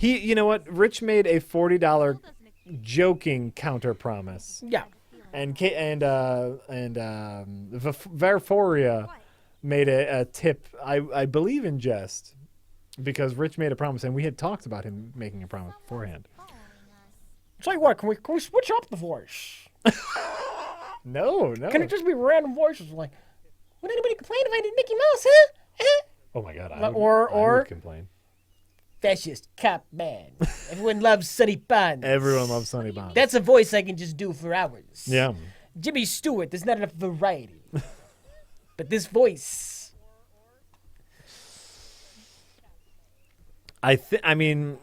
You know what? Rich made a $40 joking counter promise. Yeah. And Varforia made a tip, I believe in jest, because Rich made a promise, and we had talked about him making a promise beforehand. Tell you what, can we switch up the voice? No. Can it just be random voices like, would anybody complain if I did Mickey Mouse, huh? Oh my God, I would complain. Fascist cop man. Everyone loves Sonny Bonds. Everyone loves Sonny Bonds. That's a voice I can just do for hours. Yeah. Jimmy Stewart, there's not enough variety. But this voice. I mean,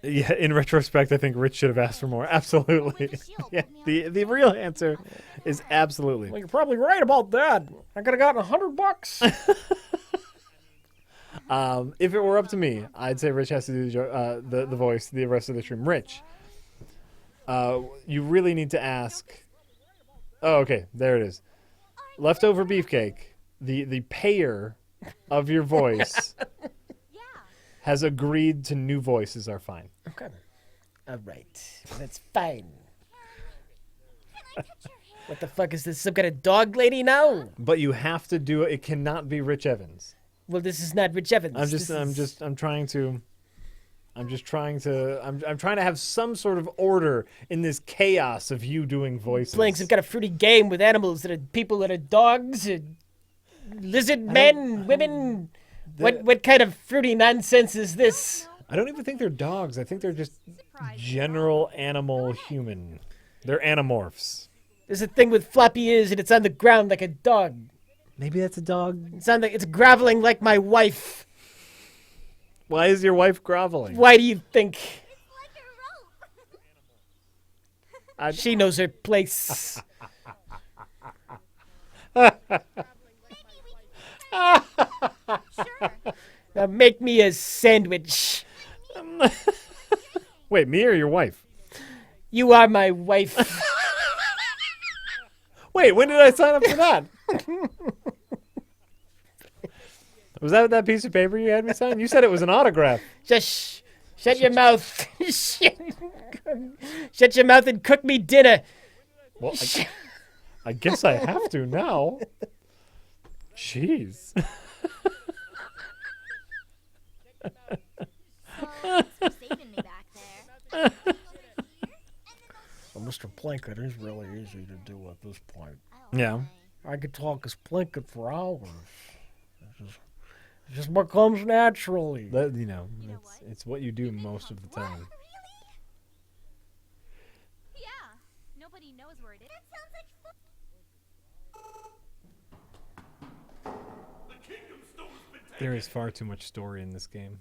yeah, in retrospect, I think Rich should have asked for more. Absolutely. Yeah, the real answer is absolutely. Well, you're probably right about that. I could have gotten $100. If it were up to me, I'd say Rich has to do the voice the rest of the stream. Rich, you really need to ask. Oh, okay, there it is. Leftover beefcake. The payer of your voice has agreed to new voices are fine. Okay. All right. That's fine. What the fuck is this? Some kind of dog lady now? But you have to do it. It cannot be Rich Evans. Well, this is not Rich Evans. I'm trying to have some sort of order in this chaos of you doing voices. Playing some kind of fruity game with animals that are people that are dogs, and lizard men, women. What kind of fruity nonsense is this? I don't even think they're dogs. I think they're just general animal human. They're animorphs. There's a thing with floppy ears and it's on the ground like a dog. Maybe that's a dog. It's groveling like my wife. Why is your wife groveling? Why do you think? She knows her place. Now make me a sandwich. Wait, me or your wife? You are my wife. Wait, when did I sign up for that? Was that piece of paper you had me sign? You said it was an autograph. Just shut your mouth. Shut your mouth and cook me dinner. Well, I guess I have to now. Jeez. Well, Mr. Plinkett is really easy to do at this point. Yeah. I could talk as Plinkett for hours. It just what comes naturally. It's what you do most of the time. Yeah, nobody knows where it is. That sounds like There is far too much story in this game.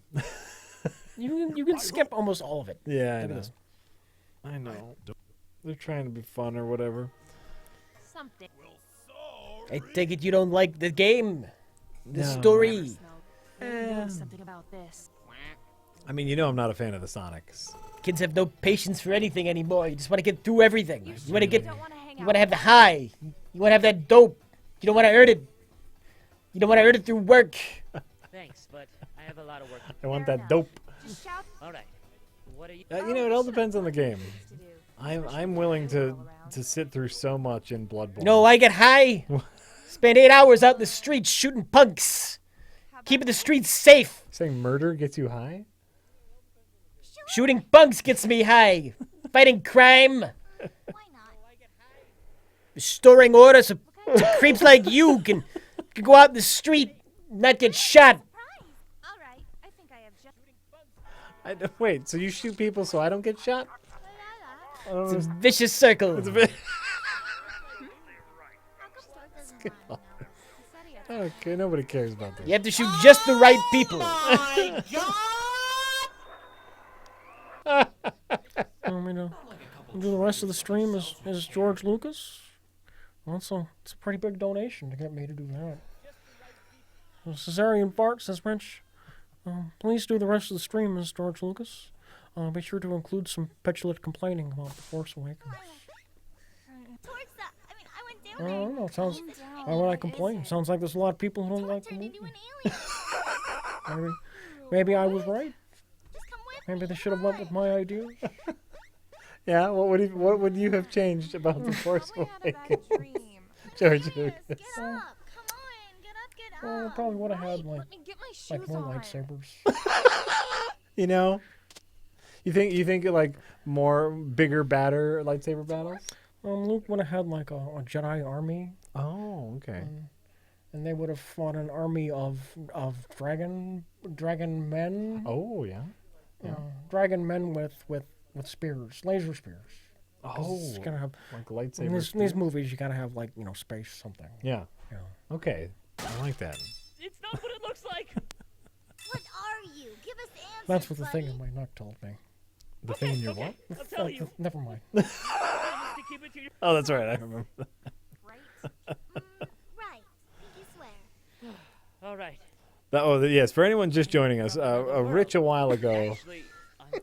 You can skip almost all of it. Yeah, Look at this. I know. They're trying to be fun or whatever. something. I take it you don't like the game, the story. Something about this. I mean, I'm not a fan of the Sonics. Kids have no patience for anything anymore. You just want to get through everything. You want to Don't wanna hang You out want to have the with high. You want to have that dope. You don't want to earn it. You don't want to earn it through work. Thanks, but I have a lot of work. I want Fair that enough. dope. Just shout All right. What are you? It all depends on the game. to do. I'm willing to sit through so much in Bloodborne. No, I get high. Spend 8 hours out in the streets shooting punks. Keeping the streets safe. Saying murder gets you high? Shooting punks gets me high. Fighting crime. Why not? Restoring order so creeps like you can go out in the street and not get shot. All right. I think I have just. Wait, so you shoot people so I don't get shot? I don't It's a understand. vicious circle. It's a bit. Okay, nobody cares about this. You have to shoot just the right people. Want me to do the rest of the stream as George Lucas? Well, it's a pretty big donation to get me to do that. Cesarean fart, says Rich. Please do the rest of the stream as George Lucas. Be sure to include some petulant complaining about The Force Awakens. Towards the. I mean, I went I down there. don't know. Why would I complain? Sounds like there's a lot of people who don't like the Turned movie. into an alien. Maybe I was right. Maybe they should have went with my ideas. Yeah, what would you have changed about the Force Probably had a Awakens? bad dream. George Yes, Lucas. get up. Come on. Get up. Get Well, up. probably would have had Wait, like let me get my shoes more on. lightsabers. You know, you think like more bigger, badder lightsaber battles? Luke would have had like a Jedi army, Oh, okay. and they would have fought an army of dragon men. Oh, yeah. Dragon men with spears, laser spears. Oh, It's gonna have like in lightsaber. these movies. You gotta have like space something. Yeah. Yeah. Okay, I like that. It's not what it looks like. What are you? Give us answers. That's what the buddy. thing in my neck told me. The thing in your okay. what? I'll tell you. Never mind. Promise to keep it to your- Oh, that's right. I remember. Right? Right. Pinky swear. All right. Yes. For anyone just joining us, Rich a while ago Actually, I'm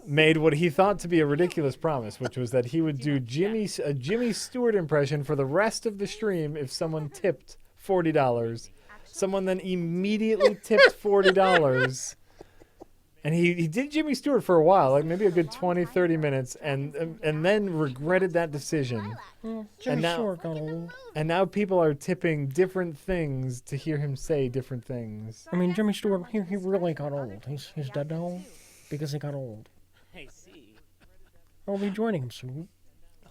made what he thought to be a ridiculous promise, which was that he would do a Jimmy Stewart impression for the rest of the stream if someone tipped $40. Someone then immediately tipped $40. And he did Jimmy Stewart for a while, like maybe a good 20, 30 minutes, and then regretted that decision. Jimmy now- Stewart got old. And now people are tipping different things to hear him say different things. I mean, Jimmy Stewart, he really got old. He's dead now because he got old. Hey, see. I'll be joining him soon.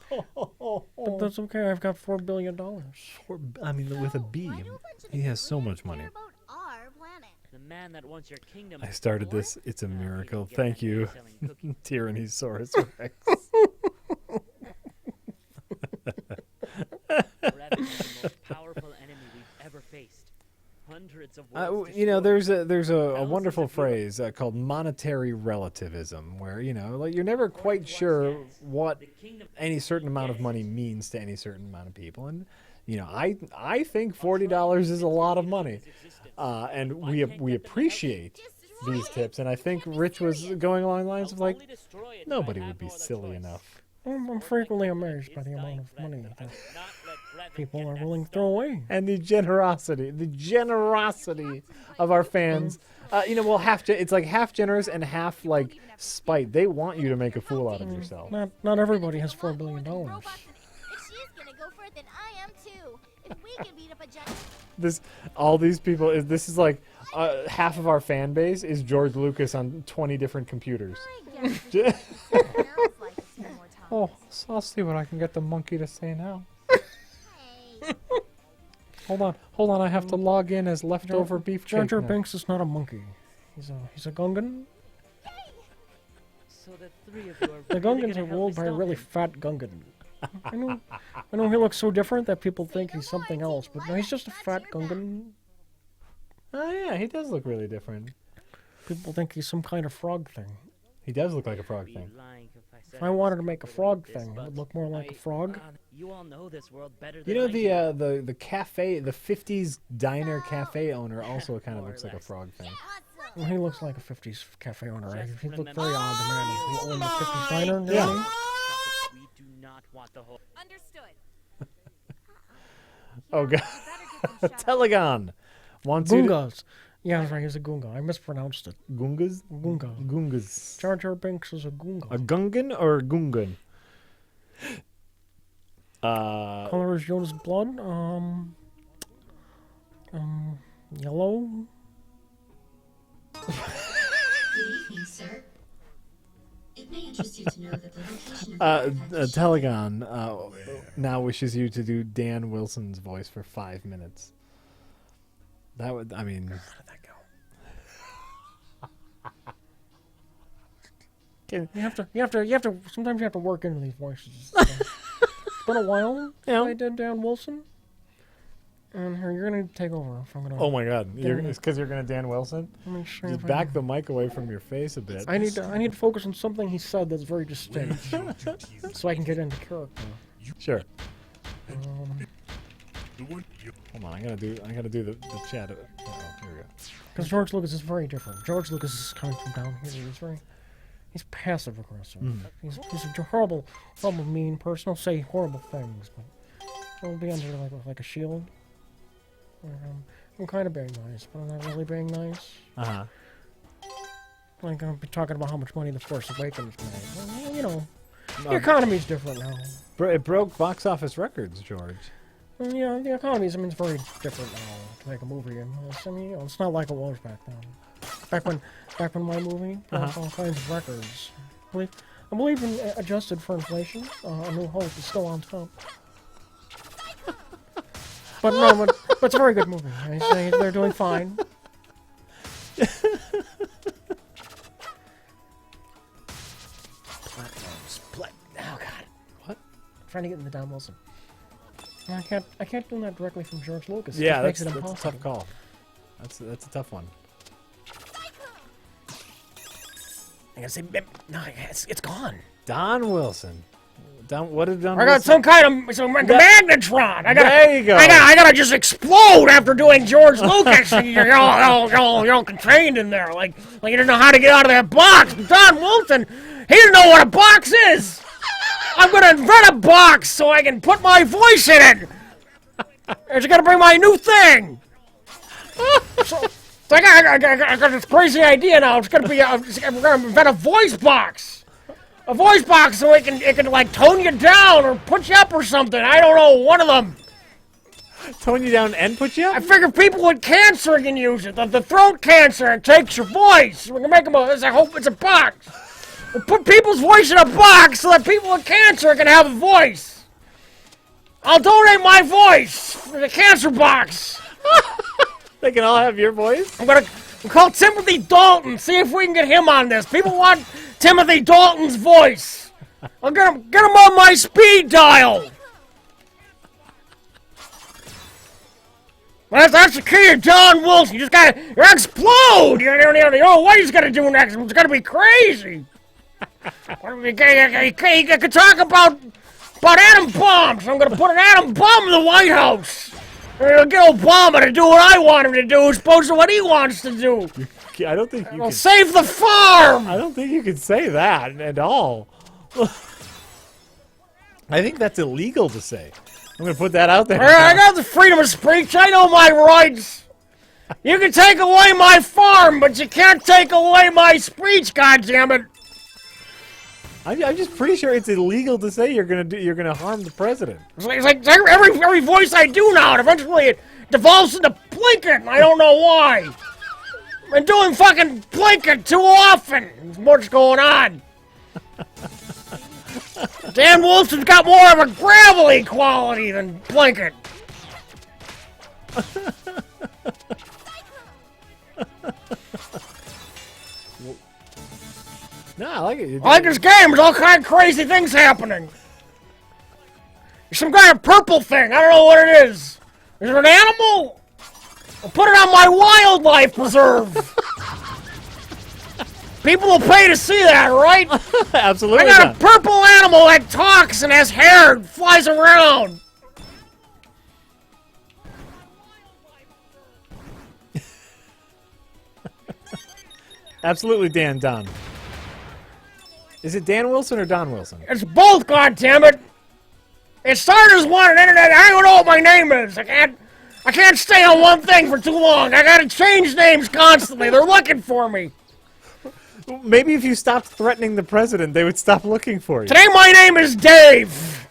But that's okay. I've got $4 billion. I mean, with a B. Why do a bunch of He has so idiots much money. care about our planet? The man that wants your kingdom. I started before? this. It's a Now, miracle. get Thank back to you, selling cookies. Tyrannosaurus Rex. We're at the most powerful enemy we've ever faced. Hundreds of worlds There's a Thousands wonderful of phrase called monetary relativism, where like you're never quite sure what the kingdom. any certain amount of money means to any certain amount of people, and I think $40 is a lot of money, and we appreciate these tips, and I think Rich was going along the lines of like Only destroy it if nobody I would have be no other silly choice. enough. I'm frequently amazed by the amount of money that people are willing to throw away. And the generosity of our fans. It's like half generous and half like spite. They want you to make a fool out of yourself. Not everybody has $4 billion. If she's gonna go for it, then I am too. If we can beat up a giant. This is like half of our fan base is George Lucas on 20 different computers. I guess it smells like a few more times. Oh, so I'll see what I can get the monkey to say now. Hey. Hold on. I have to log in as leftover beef Jar jerky. Jar now. Binks is not a monkey. He's a Gungan. So the three of you are The really Gungans gonna are help ruled me by a stop really him? fat Gungan. I know he looks so different that people think he's something else, but no, he's just a fat Gungan. Oh yeah, he does look really different. People think he's some kind of frog thing. He does look like a frog Be thing. lying if I said If I wanted to was make a good frog at this, thing, it would but look more like a I- frog. You all know this world better You than know I do. the cafe, the 50s diner cafe owner also kind of looks like a frog thing. Well, he looks like a 50s cafe owner. Just He looked remember- very odd, the man who owned the 50s diner. Yeah. Really? We do not want the whole. Understood. Oh god, Better get some Telegon wants you to Goongas. Yeah, that's right. He's a Goonga. I mispronounced it. Gungas. Goonga. Gungas. Jar Jar Binks is a Goonga. A Gungan or a Gungan? Color is Yoda's blood. Yellow. Good evening, sir. It may interest you to know that the location of the Telegon now wishes you to do Dan Wilson's voice for 5 minutes. That would, I mean, You have to. Sometimes you have to work into these voices. It's been a while. Yeah. I did Dan Wilson. And here, you're gonna take over. If I'm gonna. oh my god, Dan- it's because you're gonna Dan Wilson. Let me see Just if I back can- the mic away from your face a bit. I need to focus on something he said that's very distinct, so I can get into character. Sure. Um, Hold on, I gotta do the chat. Oh, here we go. Because George Lucas is very different. George Lucas is coming from down here. He's passive aggressive. He's a horrible, mean person. He'll say horrible things, but he'll be under like a shield. I'm kind of being nice, but I'm not really being nice. Uh huh. Like, I'll be talking about how much money The Force Awakens made. Well, you know, the economy's different now. It broke box office records, George. Well, you know, the economy's, I mean, it's very different now to make a movie. And I mean, you know, it's not like it was back then. Back when my movie broke all kinds of records. I believe in adjusted for inflation. A New Hope is still on top. But no, but it's a very good movie. I say they're doing fine. Platforms. Oh God. What? I'm trying to get into Don Wilson. I can't do that directly from George Lucas. It Yeah, just that's makes it a impossible. tough call. That's a tough one. I gotta say, no, it's gone. Don Wilson. What did Don I got Wilson? some kind of magnetron. There you go. I gotta just explode after doing George Lucas. You're all contained in there, like you didn't know how to get out of that box. Don Wilson, he didn't know what a box is. I'm gonna invent a box so I can put my voice in it. I just gotta bring my new thing. So I got this crazy idea now. It's gonna be we're gonna invent a voice box. A voice box so it can like tone you down or put you up or something. I don't know, one of them. Tone you down and put you up? I figure people with cancer can use it. The throat cancer, it takes your voice. We can make them I hope it's a box. We'll put people's voice in a box so that people with cancer can have a voice. I'll donate my voice for the cancer box. They can all have your voice? I'm gonna call Timothy Dalton, see if we can get him on this. People want Timothy Dalton's voice. I'll get him on my speed dial. That's the key to Don Wilson. You gotta explode. You don't know what he's gonna do next. It's gonna be crazy. He could talk about atom bombs. I'm gonna put an atom bomb in the White House. I'll get Obama to do what I want him to do, as opposed to what he wants to do. I don't think you I'll can. save the farm. I don't think you can say that at all. I think that's illegal to say. I'm gonna put that out there. I got the freedom of speech. I know my rights. You can take away my farm, but you can't take away my speech. goddammit. I'm just pretty sure it's illegal to say you're gonna harm the president. It's like every voice I do now, and eventually it devolves into Blinken. I don't know why. I'm doing fucking Blinken too often. There's what's going on. Dan Wilson's got more of a gravelly quality than Blinken. No, I like it. I like this game. There's all kind of crazy things happening. There's some kind of purple thing. I don't know what it is. Is it an animal? I'll put it on my wildlife preserve. People will pay to see that, right? Absolutely. I got not. a purple animal that talks and has hair and flies around. Absolutely, Don. Is it Dan Wilson or Don Wilson? It's both, goddammit. It started as one and internet. I don't know what my name is. I can't stay on one thing for too long. I gotta change names constantly. They're looking for me. Maybe if you stopped threatening the president, they would stop looking for you. Today my name is Dave.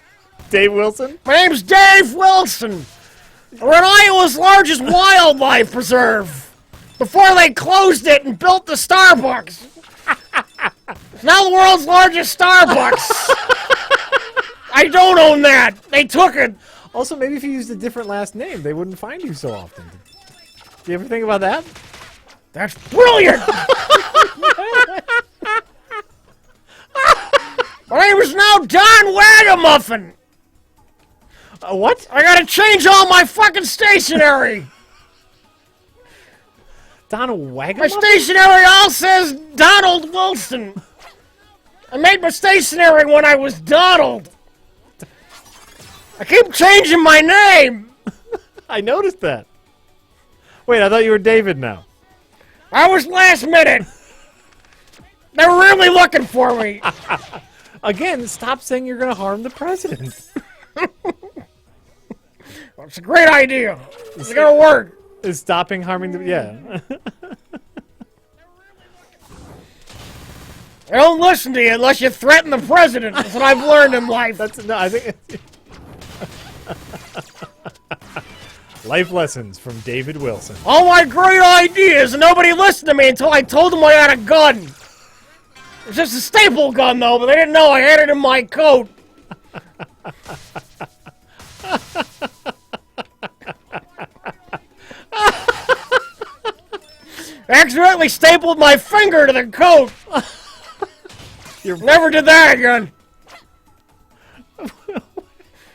Dave Wilson? My name's Dave Wilson. We're in Iowa's largest wildlife preserve. Before they closed it and built the Starbucks. It's now the world's largest Starbucks. I don't own that. They took it. Also, maybe if you used a different last name, they wouldn't find you so often. Do you ever think about that? That's brilliant. My name is now Don Wagamuffin. What? I gotta change all my fucking stationery. Don My Wagamuffin? stationery all says Donald Wilson. I made my stationery when I was Donald. I keep changing my name. I noticed that. Wait, I thought you were David now. I was last minute. They were really looking for me. Again, stop saying you're going to harm the president. Well, it's a great idea. It's gonna work. Is stopping harming the... Yeah. I don't listen to you unless you threaten the president. That's what I've learned in life. I think. Life lessons from David Wilson. All my great ideas, and nobody listened to me until I told them I had a gun. It was just a staple gun, though, but they didn't know I had it in my coat. I accidentally stapled my finger to the coat. Never did that again.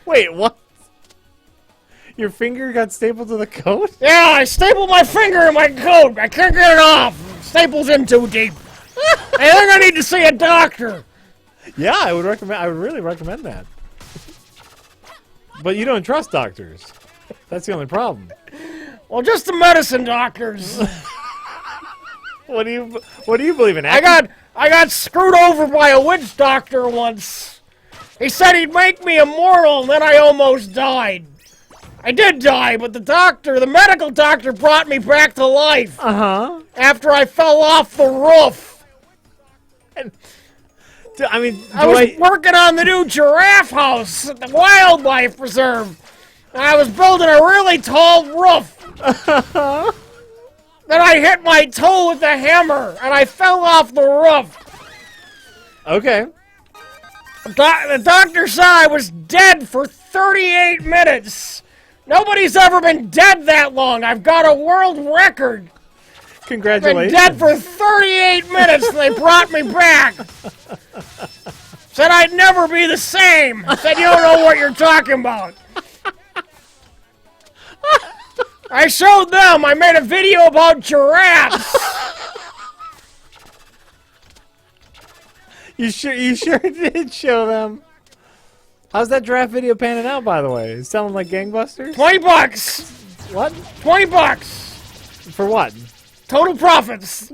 Wait, what? Your finger got stapled to the coat? Yeah, I stapled my finger in my coat. I can't get it off. Staple's in too deep. I think I need to see a doctor. Yeah, I would really recommend that. But you don't trust doctors. That's the only problem. Well, just the medicine doctors. What do you believe in? I got screwed over by a witch doctor once. He said he'd make me immortal, and then I almost died. I did die, but the medical doctor brought me back to life. After I fell off the roof. I mean, I was working on the new giraffe house at the wildlife preserve. And I was building a really tall roof. Then I hit my toe with a hammer, and I fell off the roof. Okay. The doctor said I was dead for 38 minutes. Nobody's ever been dead that long. I've got a world record. Congratulations. Been dead for 38 minutes, and they brought me back. Said I'd never be the same. Said you don't know what you're talking about. I showed them. I made a video about giraffes. You sure did show them. How's that giraffe video panning out, by the way? It's selling like gangbusters? $20. What? $20. For what? Total profits.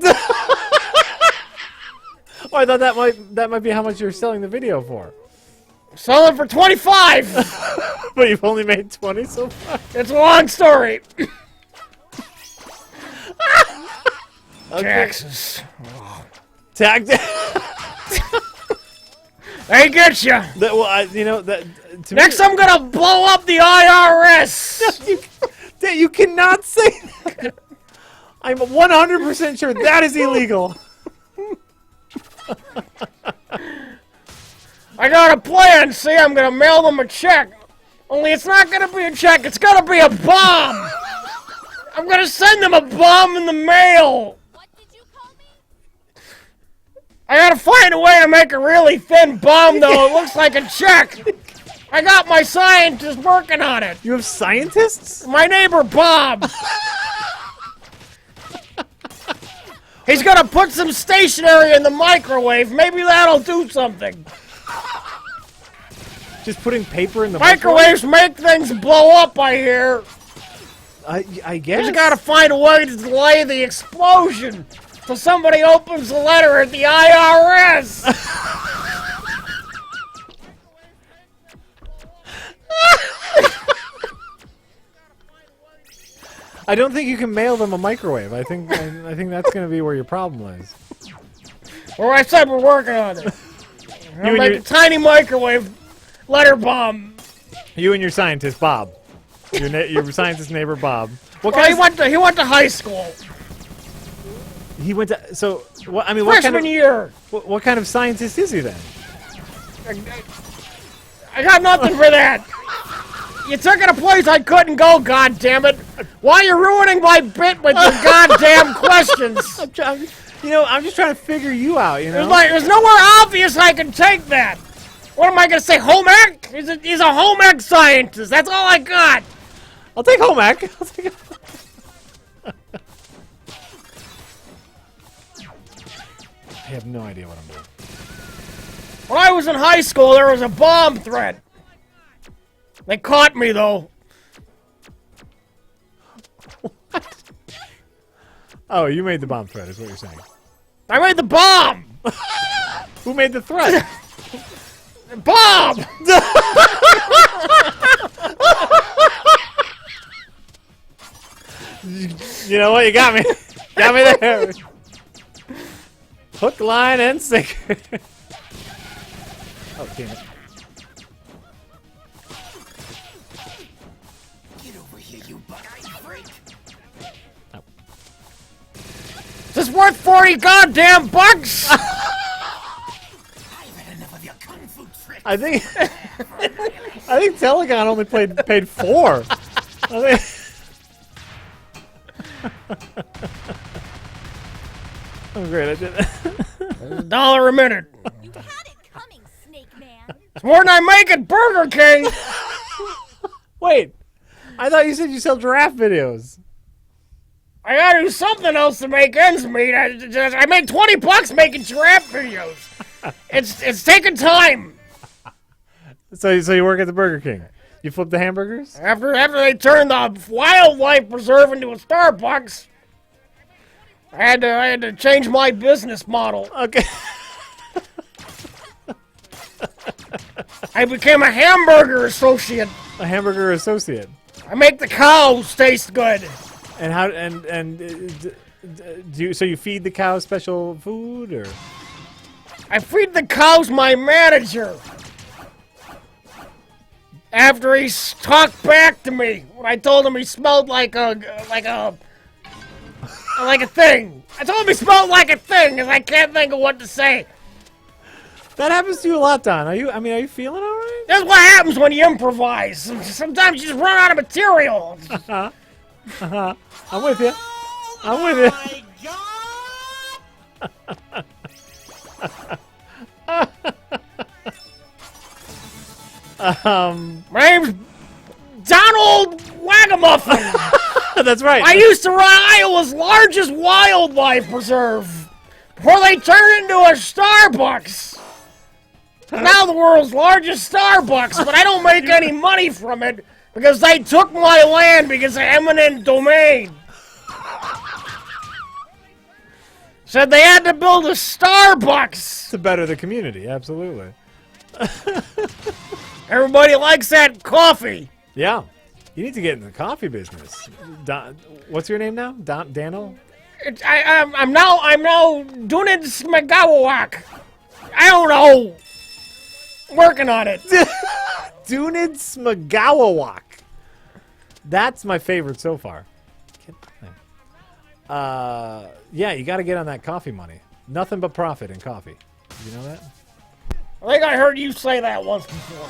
Oh, I thought that might be how much you're selling the video for. Selling for 25. But you've only made 20 so far. It's a long story. Okay. Taxes. Tagged. They get you. Next, I'm gonna blow up the IRS. You cannot say that. I'm 100% sure that is illegal. I got a plan. See, I'm gonna mail them a check. Only it's not gonna be a check. It's gonna be a bomb. I'm gonna send them a bomb in the mail. What did you call me? I gotta find a way to make a really thin bomb, though. It looks like a check. I got my scientists working on it. You have scientists? My neighbor Bob. He's gonna put some stationery in the microwave. Maybe that'll do something. Just putting paper in the Microwaves make things blow up, I hear. I guess. You gotta find a way to delay the explosion till somebody opens the letter at the IRS. I don't think you can mail them a microwave. I think that's going to be where your problem lies. Well, I said we're working on it. I'll make a tiny microwave letter bomb. You and your scientist Bob. Your scientist neighbor Bob. He went to high school. He went to what? I mean, Freshman year. What kind of scientist is he then? I got nothing for that. You took it a place I couldn't go, goddammit. Why are you ruining my bit with your goddamn questions? I'm just trying to figure you out, you know? There's nowhere obvious I can take that. What am I gonna say, home ec? He's a home ec scientist. That's all I got. I'll take home ec. I have no idea what I'm doing. When I was in high school, there was a bomb threat. They caught me, though. What? Oh, you made the bomb threat, is what you're saying. I made the bomb! Who made the threat? Bob! You know what? You got me. Got me there. Hook, line, and sinker. Oh, damn it. Get over here, you bug-eyed freak! Is this worth 40 goddamn bucks? I've had enough of your kung fu tricks! I think Telegon only paid 4. I think. Oh great! I did. $1 a minute. You had it coming, Snake Man. It's more than I make at Burger King. Wait, I thought you said you sell giraffe videos. I gotta do something else to make ends meet. I made 20 bucks making giraffe videos. It's taking time. So you work at the Burger King? You flip the hamburgers? After they turned the wildlife preserve into a Starbucks, I had to change my business model. Okay. I became a hamburger associate. A hamburger associate. I make the cows taste good. And how do you so you feed the cow special food or? I feed the cows my manager. After he talked back to me when I told him he smelled like a thing. I told him he smelled like a thing, because I can't think of what to say. That happens to you a lot, Don. Are you feeling all right? That's what happens when you improvise. Sometimes you just run out of material. I'm with you. I'm with you. My name's Donald Wagamuffin. That's right. I used to run Iowa's largest wildlife preserve before they turned into a Starbucks. Now the world's largest Starbucks, but I don't make any money from it because they took my land because of eminent domain. Said they had to build a Starbucks. To better the community, absolutely. Everybody likes that coffee. Yeah. You need to get in the coffee business. What's your name now? Daniel? I'm now Dunid Smegawak. I don't know. Working on it. Dunid Smegawak. That's my favorite so far. Yeah, you got to get on that coffee money. Nothing but profit in coffee. You know that? I think I heard you say that once before.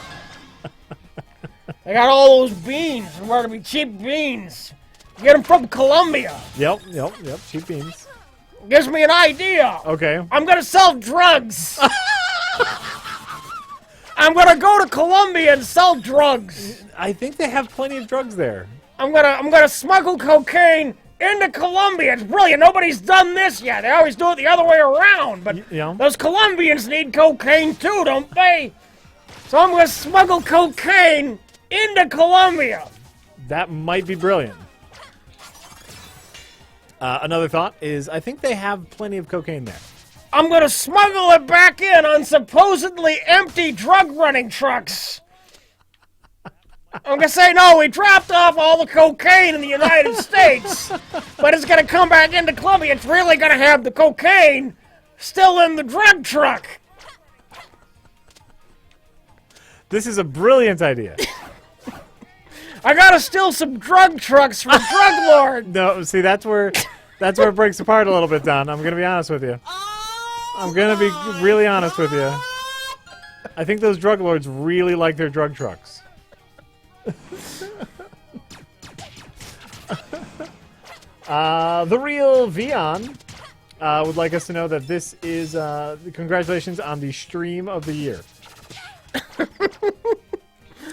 I got all those beans. They're going to be cheap beans. Get them from Colombia. Yep. Cheap beans. Gives me an idea. Okay. I'm going to sell drugs. I'm going to go to Colombia and sell drugs. I think they have plenty of drugs there. I'm gonna smuggle cocaine into Colombia. It's brilliant. Nobody's done this yet. They always do it the other way around. But Yeah. those Colombians need cocaine too, don't they? So I'm gonna smuggle cocaine into Colombia. That might be brilliant. Another thought is I think they have plenty of cocaine there. I'm gonna smuggle it back in on supposedly empty drug running trucks. I'm gonna say, no, we dropped off all the cocaine in the United States, but it's gonna come back into Colombia. It's really gonna have the cocaine still in the drug truck. This is a brilliant idea. I gotta steal some drug trucks from drug lords. No, see, that's where it breaks apart a little bit, Don. I'm gonna be honest with you. I'm gonna be really honest with you. I think those drug lords really like their drug trucks. The real Vion would like us to know that this is congratulations on the stream of the year.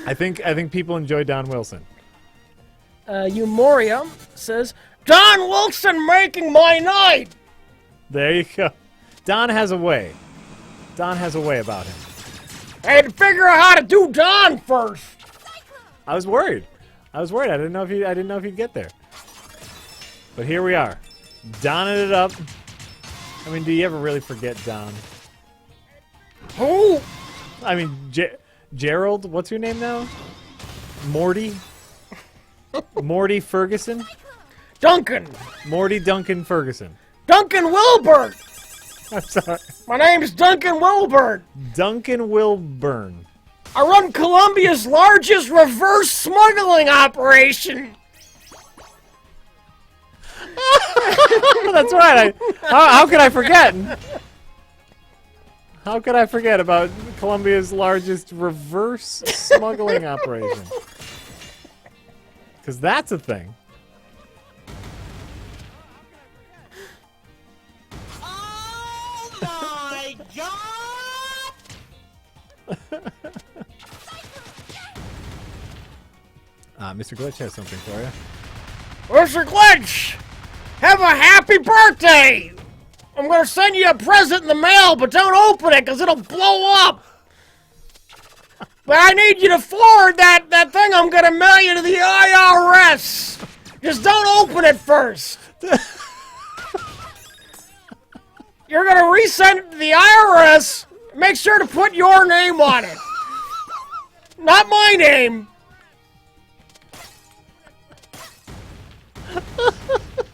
I think people enjoy Don Wilson. Eumoria says, Don Wilson making my night. There you go. Don has a way. Don has a way about him. I had to figure out how to do Don first. I was worried. I didn't know if he'd get there. But here we are, donning it up. I mean, do you ever really forget Don? Who? I mean, Gerald. What's your name now? Morty. Morty Ferguson. Duncan. Morty Duncan Ferguson. Duncan Wilbert. I'm sorry. My name's Duncan Wilbert. Duncan Wilburn. I run Colombia's largest reverse smuggling operation. That's right. How could I forget? How could I forget about Colombia's largest reverse smuggling operation? Because that's a thing. Oh my god! Mr. Glitch has something for you. Mr. Glitch, have a happy birthday. I'm gonna send you a present in the mail, but don't open it because it'll blow up. But I need you to forward that thing I'm gonna mail you to the IRS. Just don't open it first. You're gonna resend it to the IRS. Make sure to put your name on it. Not my name.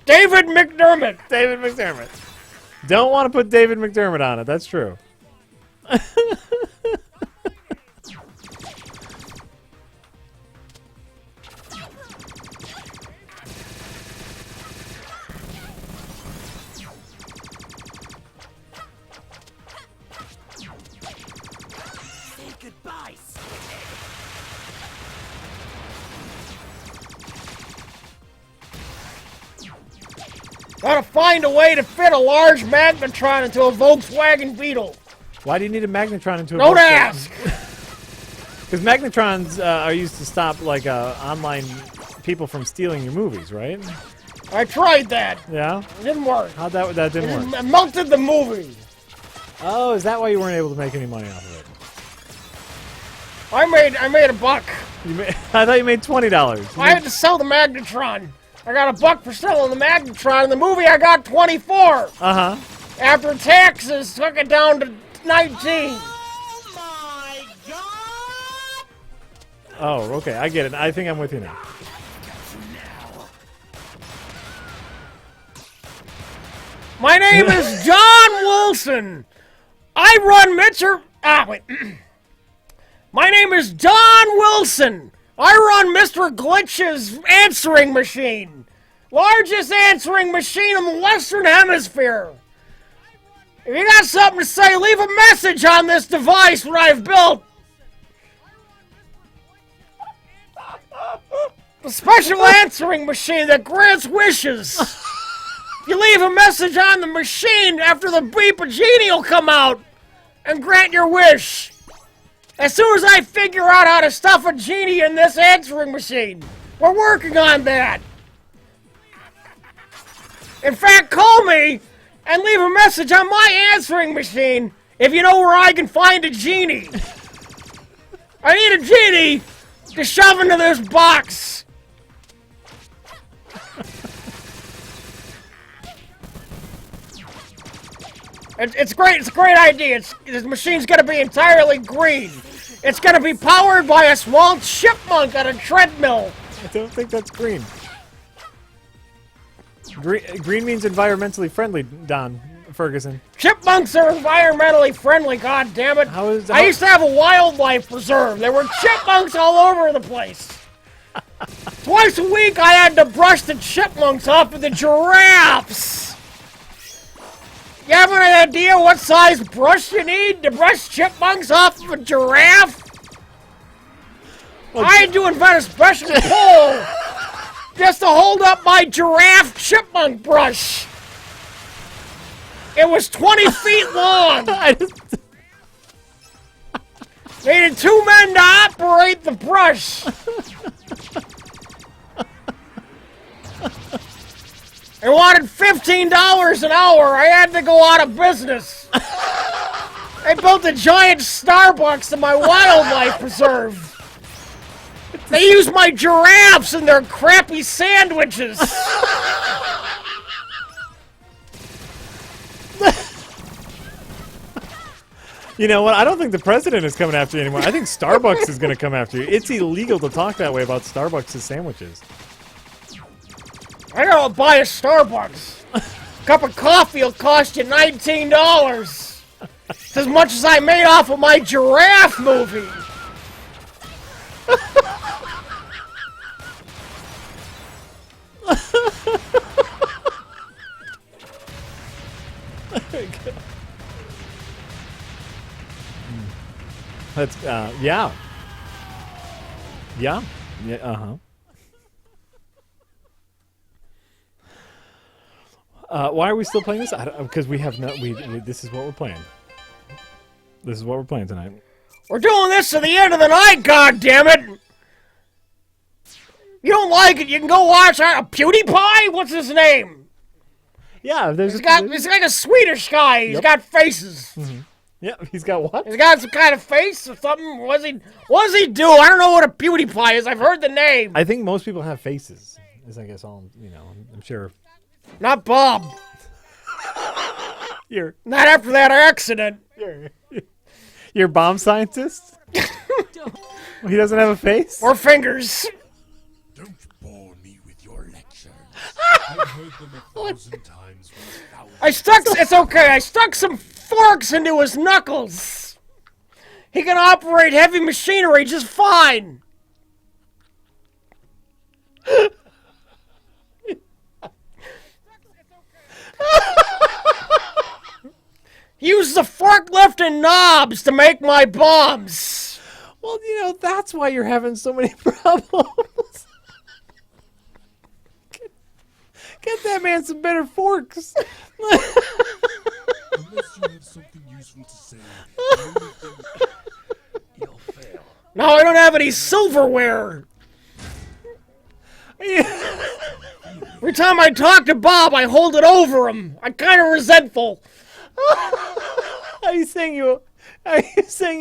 David McDermott. David McDermott. Don't want to put David McDermott on it. That's true. Say goodbye, Gotta find a way to fit a large magnetron into a Volkswagen Beetle. Why do you need a magnetron into a Don't Volkswagen? ask. Because magnetrons are used to stop like online people from stealing your movies, right? I tried that. Yeah. It didn't work. How'd that didn't work? It melted the movie. Oh, is that why you weren't able to make any money off of it? I made a buck. I thought you made $20. I had to sell the magnetron. I got a buck for selling the magnetron. In the movie, I got 24. Uh-huh. After taxes, took it down to 19. Oh my god! Oh, okay. I get it. I think I'm with you now. My name is John Wilson. I run Mr. Wait. My name is Don Wilson. I run Mr. Glitch's answering machine. Largest answering machine in the Western Hemisphere. If you got something to say, leave a message on this device that I've built. A special answering machine that grants wishes. You leave a message on the machine, after the beep, a genie will come out and grant your wish. As soon as I figure out how to stuff a genie in this answering machine, we're working on that. In fact, call me and leave a message on my answering machine if you know where I can find a genie. I need a genie to shove into this box. It's great. It's a great idea. This machine's gonna be entirely green. It's gonna be powered by a small chipmunk on a treadmill. I don't think that's green. Green means environmentally friendly, Don Ferguson. Chipmunks are environmentally friendly. God damn it! I used to have a wildlife preserve. There were chipmunks all over the place. Twice a week, I had to brush the chipmunks off of the giraffes. You have any idea what size brush you need to brush chipmunks off of a giraffe? I had to invent a special pole just to hold up my giraffe chipmunk brush. It was 20 feet long. Needed 2 men to operate the brush. They wanted $15 an hour. I had to go out of business. They built a giant Starbucks in my wildlife preserve. They used my giraffes in their crappy sandwiches. You know what? I don't think the president is coming after you anymore. I think Starbucks is going to come after you. It's illegal to talk that way about Starbucks' sandwiches. I gotta buy a Starbucks. Cup of coffee will cost you $19. It's as much as I made off of my giraffe movie. That's yeah. Yeah. Yeah, uh-huh. Why are we still playing this? Because we have no. We this is what we're playing. This is what we're playing tonight. We're doing this to the end of the night, goddammit! You don't like it, you can go watch PewDiePie? What's his name? Yeah, there's. He's like a Swedish guy. He's got faces. Yeah, he's got what? He's got some kind of face or something. What does he do? I don't know what a PewDiePie is. I've heard the name. I think most people have faces. Is I guess all I'm sure. Not Bob. You're Not after that accident. you're a bomb scientist. He doesn't have a face. Or fingers. Don't bore me with your lectures. I've heard them 1,000 times. It's okay. I stuck some forks into his knuckles. He can operate heavy machinery just fine. He uses a forklift and knobs to make my bombs. Well, that's why you're having so many problems. Get that man some better forks. Unless you have something useful to say, you'll fail. No, I don't have any silverware. Every time I talk to Bob, I hold it over him. I'm kind of resentful. Are you saying you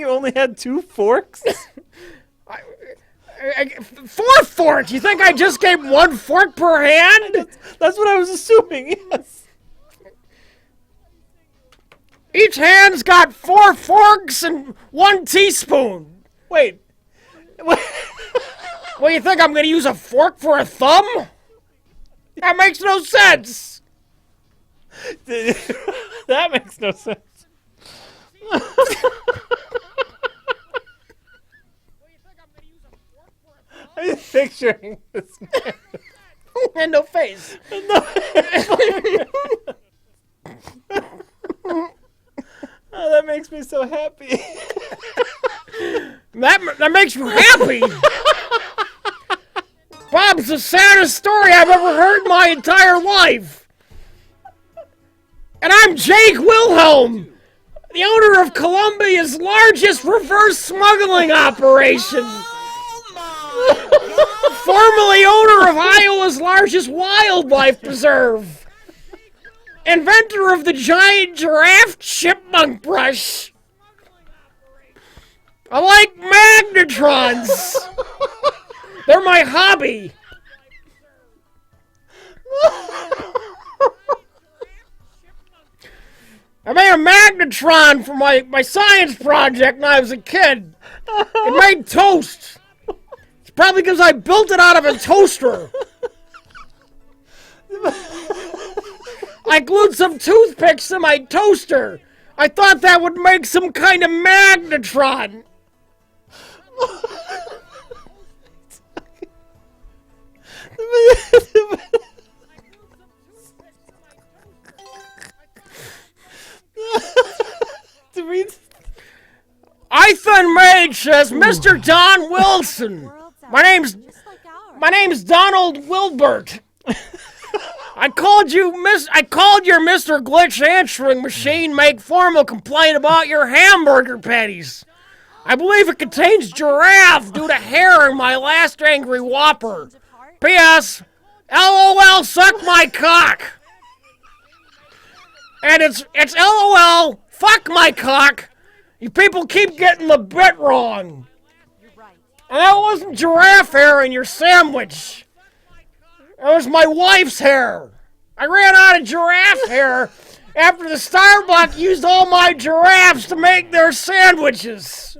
only had 2 forks? 4 forks? You think I just gave 1 fork per hand? That's what I was assuming. Yes. Each hand's got 4 forks and 1 teaspoon. Wait. What, you think I'm gonna use a fork for a thumb? That makes no sense. That makes no sense. I'm just picturing this man. And no face. Oh, that makes me so happy. That makes you happy. Bob's the saddest story I've ever heard in my entire life. And I'm Jake Wilhelm, the owner of Colombia's largest reverse smuggling operation. Formerly owner of Iowa's largest wildlife preserve. Inventor of the giant giraffe chipmunk brush. I like magnetrons. They're my hobby. I made a magnetron for my science project when I was a kid. It made toast. It's probably because I built it out of a toaster. I glued some toothpicks to my toaster. I thought that would make some kind of magnetron. Ethan Mage says, Mr. Don Wilson. My name's Donald Wilbert. I called your Mr. Glitch answering machine make formal complaint about your hamburger patties. I believe it contains giraffe due to hair in my last Angry Whopper. P.S. LOL, suck my cock. And it's LOL, fuck my cock. You people keep getting the bit wrong. And that wasn't giraffe hair in your sandwich. That was my wife's hair. I ran out of giraffe hair after the Starbucks used all my giraffes to make their sandwiches.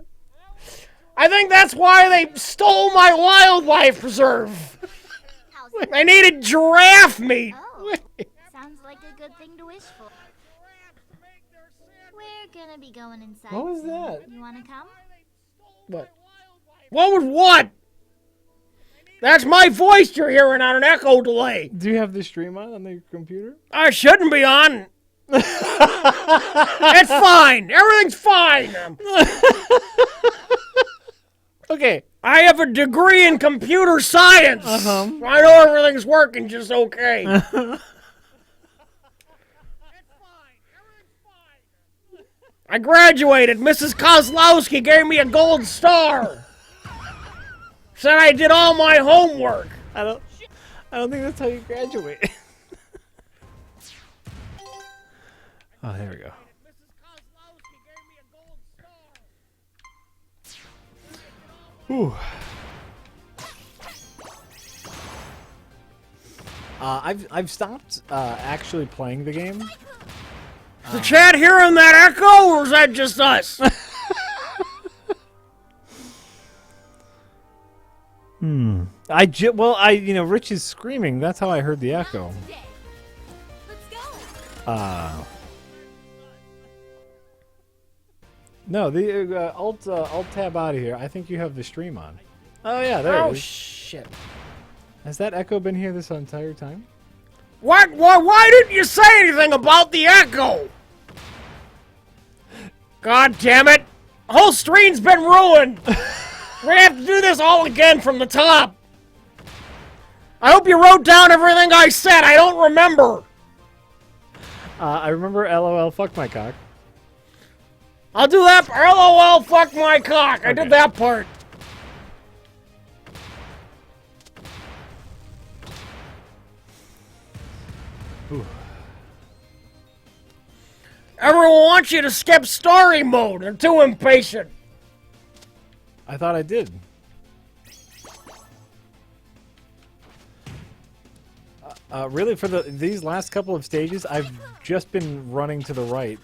I think that's why they stole my wildlife preserve. They needed giraffe meat. Oh, sounds like a good thing to wish for. We're gonna be going inside. What was soon. that? You wanna come? What? What was what? That's my voice you're hearing on an echo delay. Do you have the stream on the computer? I shouldn't be on. It's fine. Everything's fine. Okay. I have a degree in computer science. Uh-huh. I know everything's working just okay. I graduated. Mrs. Kozlowski gave me a gold star. Said I did all my homework. I don't think that's how you graduate. Oh, there we go. Whew. I've stopped actually playing the game. Is the chat hearing that echo, or is that just us? Rich is screaming. That's how I heard the echo. Let's go. No, the alt tab out of here. I think you have the stream on. Oh yeah, there it Oh is. shit! Has that echo been here this entire time? What? Why didn't you say anything about the echo? God damn it! The whole stream's been ruined. We're gonna have to do this all again from the top. I hope you wrote down everything I said. I don't remember. I remember LOL fuck my cock. I'll do that. LOL, fuck my cock. I Okay. did that part. Ooh. Everyone wants you to skip story mode. They're too impatient. I thought I did. Really, for these last couple of stages, I've just been running to the right.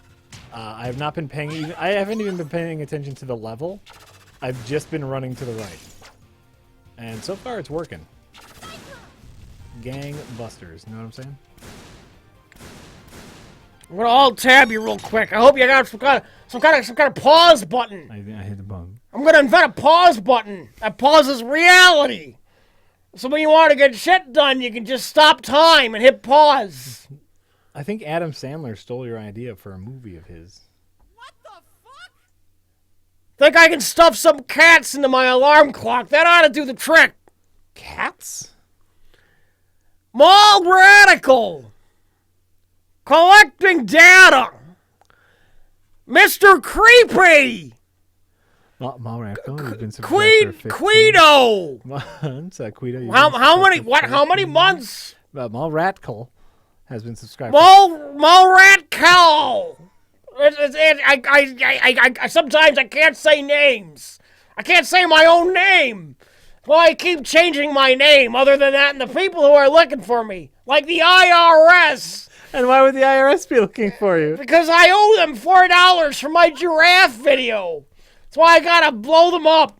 I have not been paying. I haven't even been paying attention to the level. I've just been running to the right, and so far it's working. Gangbusters, you know what I'm saying? I'm gonna alt tab you real quick. I hope you got some kind of pause button. I hit the button. I'm gonna invent a pause button that pauses reality. So when you want to get shit done, you can just stop time and hit pause. I think Adam Sandler stole your idea for a movie of his. What the fuck? Think I can stuff some cats into my alarm clock? That ought to do the trick. Cats? Mall radical. Collecting data. Mr. Creepy. Malracco has been subscribed for 15 Queedo. months. Queedo, you've How been many? subscribed What? for How many 15 months? Malratkel has been subscribed. Malratcal. I sometimes I can't say names. I can't say my own name. Well, I keep changing my name. Other than that, and the people who are looking for me, like the IRS. And why would the IRS be looking for you? Because I owe them $4 for my giraffe video. That's why I gotta blow them up.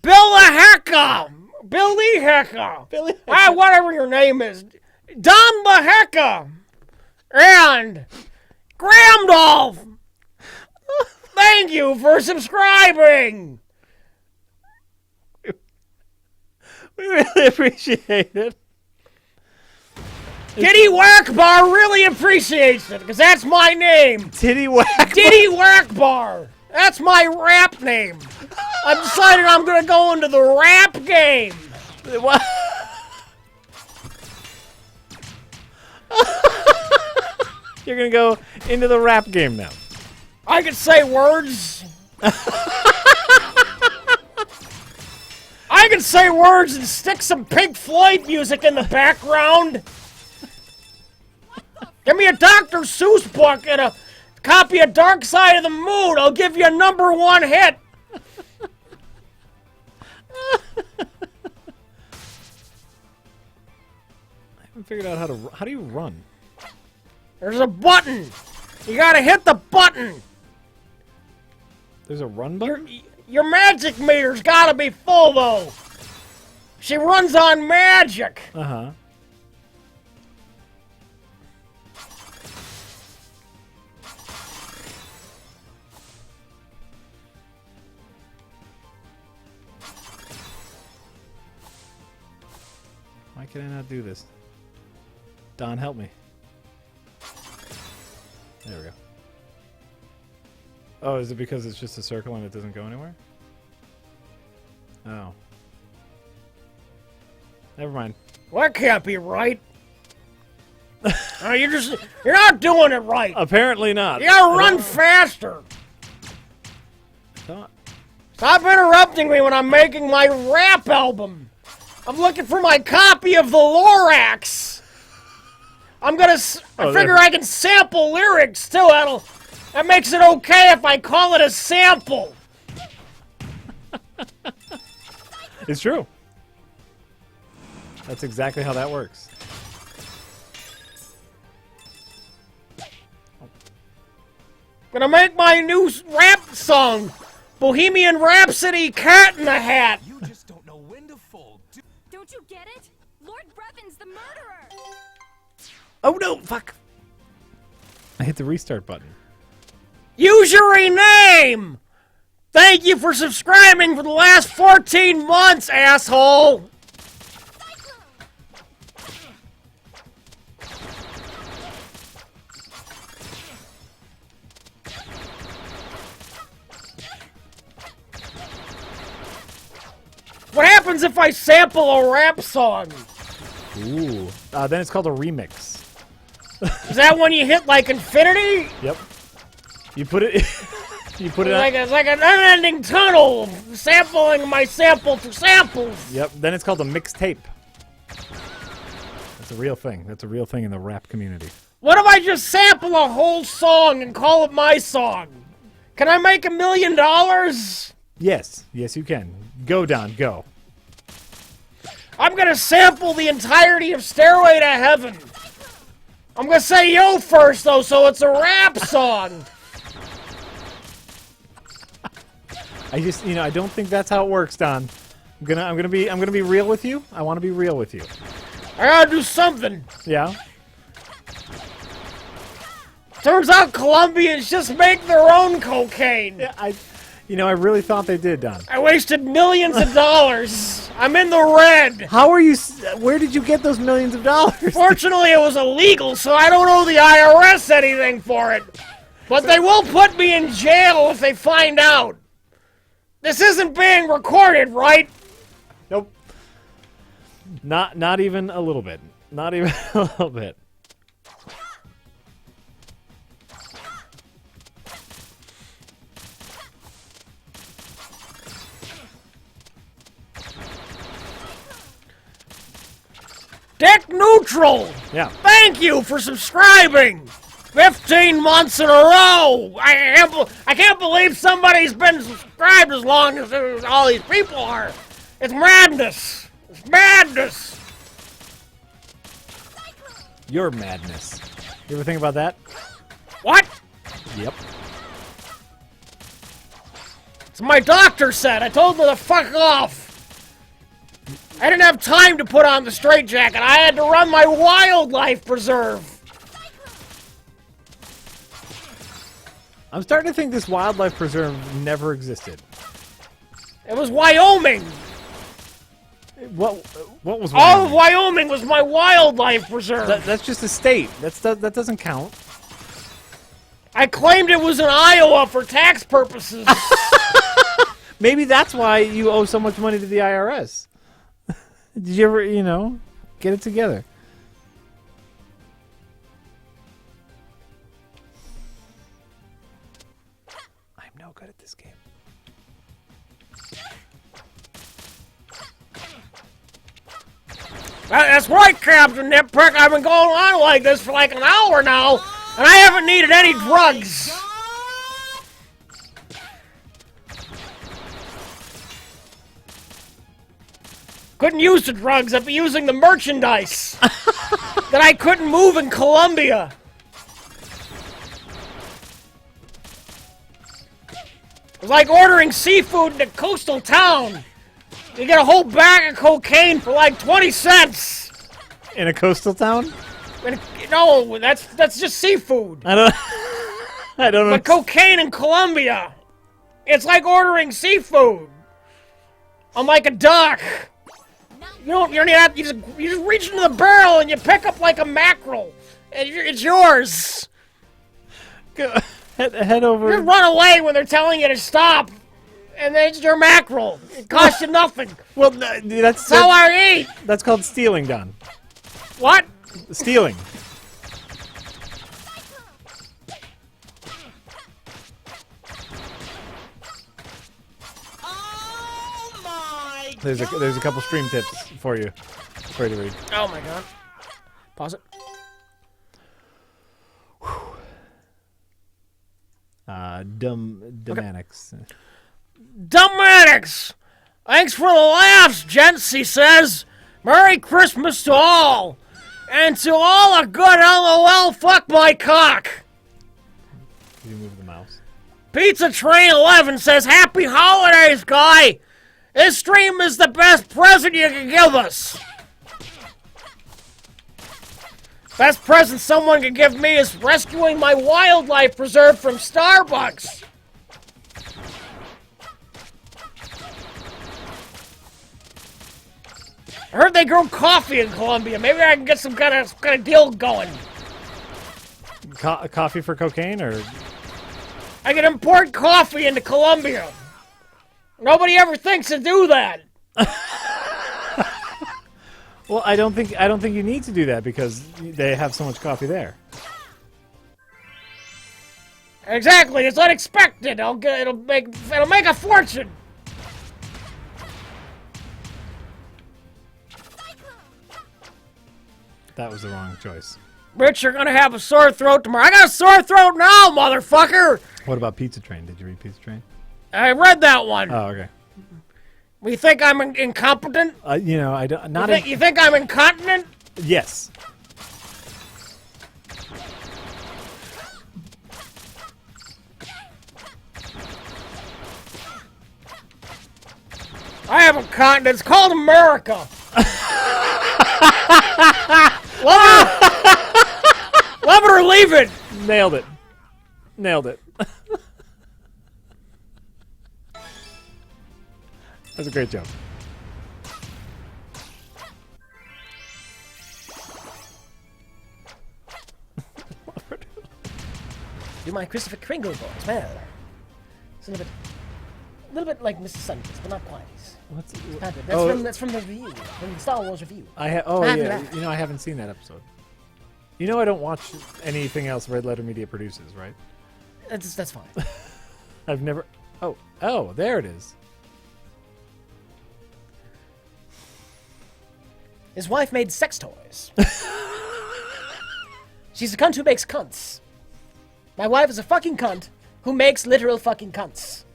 Bill the Hecka. Billy Hecka. Billy Whatever your name is. Don the Hecka. And Gramdolph. Thank you for subscribing. We really appreciate it. Diddy Wackbar really appreciates it, because that's my name. Titty whack. Diddy Wackbar. That's my rap name. I've decided I'm going to go into the rap game. What? You're gonna go into the rap game now. I can say words. I can say words and stick some Pink Floyd music in the background. Give me a Dr. Seuss book and a copy of Dark Side of the Moon. I'll give you a #1 hit. I haven't figured out how do you run? There's a button. You gotta hit the button. There's a run button? Your magic meter's gotta be full, though. She runs on magic. Uh-huh. can I not do this? Don, help me. There we go. Oh, is it because it's just a circle and it doesn't go anywhere? Oh. Never mind. Well, that can't be right. You're not doing it right. Apparently not. You gotta run faster. Don- Stop interrupting me when I'm making my rap album. I'm looking for my copy of the Lorax. I figure I can sample lyrics too. That makes it okay if I call it a sample. It's true. That's exactly how that works. Gonna make my new rap song, Bohemian Rhapsody, Cat in a Hat. You just don't know when to fold. Don't you get it? Lord Breffen's the murderer. Oh no, fuck. I hit the restart button. Use your rename. Thank you for subscribing for the last 14 months, asshole. What happens if I sample a rap song? Ooh. Then it's called a remix. Is that when you hit like infinity? Yep. You put it. You put it. It's like an unending tunnel, sampling my sample to samples. Yep. Then it's called a mixtape. That's a real thing. That's a real thing in the rap community. What if I just sample a whole song and call it my song? Can I make $1 million? Yes. Yes, you can. Go, Don. Go. I'm gonna sample the entirety of Stairway to Heaven. I'm gonna say yo first though, so it's a rap song. I just, I don't think that's how it works, Don. I'm gonna be real with you. I want to be real with you. I gotta do something. Yeah. Turns out Colombians just make their own cocaine. Yeah. I really thought they did, Don. I wasted millions of dollars. I'm in the red. How are you? Where did you get those millions of dollars? Fortunately, it was illegal, so I don't owe the IRS anything for it. But they will put me in jail if they find out. This isn't being recorded, right? Nope. Not even a little bit. Not even a little bit. Dick Neutral! Yeah. Thank you for subscribing! 15 months in a row! I can't believe somebody's been subscribed as long as all these people are! It's madness! It's madness! Your madness. You ever think about that? What? Yep. It's my doctor said. I told her to fuck off. I didn't have time to put on the straitjacket. I had to run my wildlife preserve. I'm starting to think this wildlife preserve never existed. It was Wyoming. What was All of Wyoming? Wyoming was my wildlife preserve. That's just a state. That doesn't count. I claimed it was in Iowa for tax purposes. Maybe that's why you owe so much money to the IRS. Did you ever, get it together? I'm no good at this game. That's right, Captain Nitpick. I've been going on like this for like an hour now, and I haven't needed any drugs. Couldn't use the drugs. I'd be using the merchandise that I couldn't move in Colombia. It was like ordering seafood in a coastal town. You get a whole bag of cocaine for like 20 cents. In a coastal town? And, no, that's just seafood. I don't know. But cocaine in Colombia, it's like ordering seafood on like a dock. don't even have. You just reach into the barrel and you pick up like a mackerel, and it's yours. Go, head over. You run away when they're telling you to stop, and then it's your mackerel. It costs you nothing. Well, that's That's how I eat. that's called stealing, Don. What? Stealing. There's a couple stream tips for you to read. Oh my god. Pause it. Dumanics. Dumbmatics! Thanks for the laughs, gents, he says. Merry Christmas to all. And to all a good LOL fuck my cock. Did you move the mouse? Pizza Train 11 says, Happy Holidays, guy. This stream is the best present you can give us. Best present someone can give me is rescuing my wildlife preserve from Starbucks. I heard they grow coffee in Colombia. Maybe I can get some kind of deal going. Coffee for cocaine, or I can import coffee into Colombia. Nobody ever thinks to do that. well, I don't think you need to do that because they have so much coffee there. Exactly, it's unexpected. It'll make a fortune. That was the wrong choice. Rich, you're gonna have a sore throat tomorrow. I got a sore throat now, motherfucker. What about Pizza Train? Did you read Pizza Train? I read that one. Oh, okay. You think I'm incompetent? You know, I don't. Not. You think I'm incontinent? Yes. I have a continent. It's called America. Love it or leave it. Nailed it. Nailed it. That's a great joke. Do my Christopher Kringle voice. Well, it's a little bit like Mr. Sundays, but not quite. What's That's from the review, from the Star Wars review. Oh After yeah. that. You know, I haven't seen that episode. You know, I don't watch anything else Red Letter Media produces, right? That's fine. I've never. Oh, there it is. His wife made sex toys. She's a cunt who makes cunts. My wife is a fucking cunt who makes literal fucking cunts.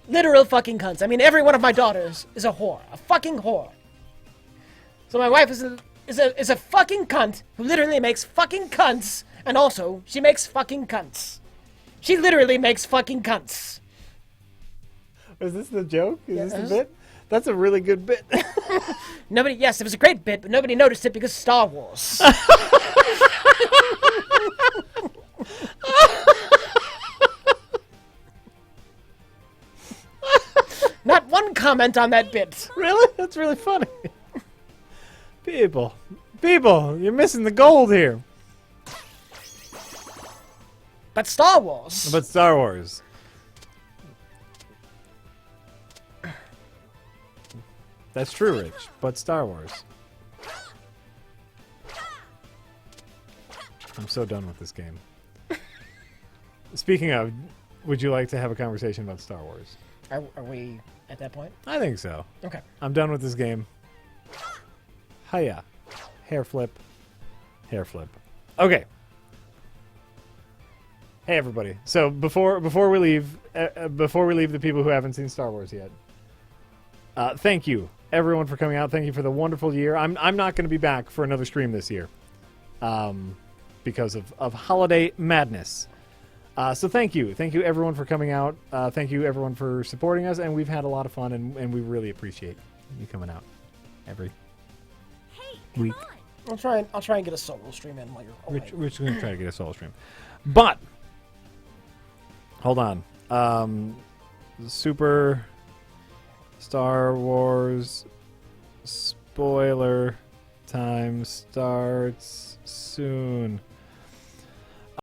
Literal fucking cunts. I mean, every one of my daughters is a whore. A fucking whore. So my wife is a fucking cunt who literally makes fucking cunts, and also, she makes fucking cunts. She literally makes fucking cunts. Is this the joke? Is Yes. this the bit? That's a really good bit. Yes, it was a great bit, but nobody noticed it because Star Wars. Not one comment on that bit. Really? That's really funny. People, you're missing the gold here. But Star Wars. But Star Wars. That's true, Rich. But Star Wars. I'm so done with this game. Speaking of, would you like to have a conversation about Star Wars? Are we at that point? I think so. Okay. I'm done with this game. Hiya. Hair flip. Hair flip. Okay. Hey everybody. So before we leave the people who haven't seen Star Wars yet, thank you everyone for coming out. Thank you for the wonderful year. I'm not going to be back for another stream this year, because of holiday madness. So thank you everyone for coming out. Thank you everyone for supporting us, and we've had a lot of fun, and we really appreciate you coming out every week. I'll try and get a solo stream in while you're away. Rich is going to try to get a solo stream, but hold on. Super Star Wars Spoiler time starts soon.